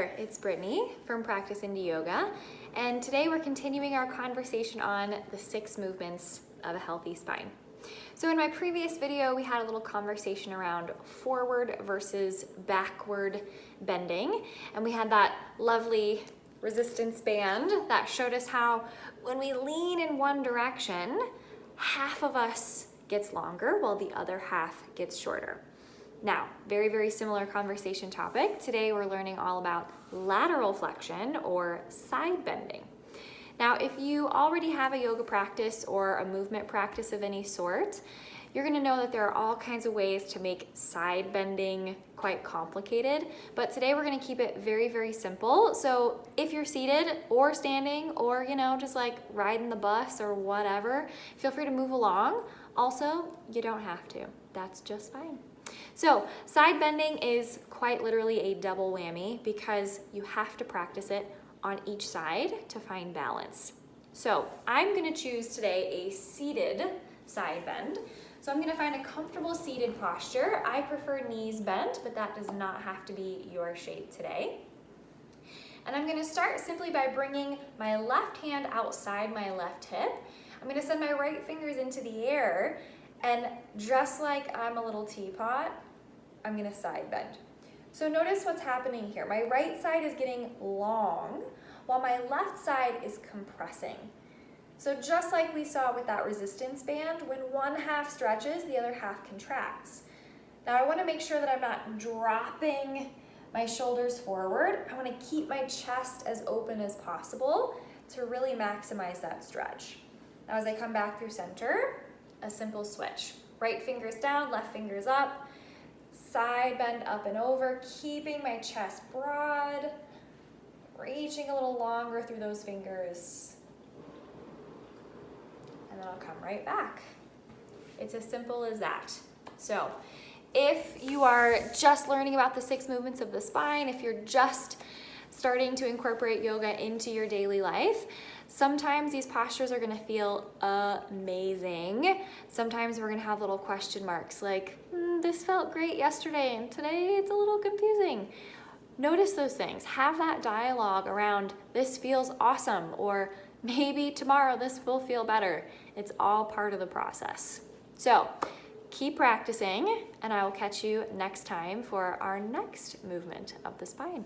there, it's Brittany from Practice Indie Yoga, and today we're continuing our conversation on the 6 movements of a healthy spine. So in my previous video, we had a little conversation around forward versus backward bending, and we had that lovely resistance band that showed us how when we lean in one direction, half of us gets longer while the other half gets shorter. Now, very, very similar conversation topic. Today we're learning all about lateral flexion or side bending. Now, if you already have a yoga practice or a movement practice of any sort, you're gonna know that there are all kinds of ways to make side bending quite complicated, but today we're gonna keep it very, very simple. So if you're seated or standing or, just like riding the bus or whatever, feel free to move along. Also, you don't have to. That's just fine. So side bending is quite literally a double whammy because you have to practice it on each side to find balance. So I'm gonna choose today a seated side bend. So I'm gonna find a comfortable seated posture. I prefer knees bent, but that does not have to be your shape today. And I'm gonna start simply by bringing my left hand outside my left hip. I'm gonna send my right fingers into the air, and just like I'm a little teapot, I'm gonna side bend. So notice what's happening here. My right side is getting long, while my left side is compressing. So just like we saw with that resistance band, when one half stretches, the other half contracts. Now I wanna make sure that I'm not dropping my shoulders forward. I wanna keep my chest as open as possible to really maximize that stretch. Now as I come back through center, a simple switch. Right fingers down, left fingers up, side bend up and over, keeping my chest broad, reaching a little longer through those fingers. And then I'll come right back. It's as simple as that. So if you are just learning about the 6 movements of the spine, if you're just starting to incorporate yoga into your daily life, sometimes these postures are gonna feel amazing. Sometimes we're gonna have little question marks like, this felt great yesterday and today it's a little confusing. Notice those things. Have that dialogue around this feels awesome, or maybe tomorrow this will feel better. It's all part of the process. So keep practicing, and I will catch you next time for our next movement of the spine.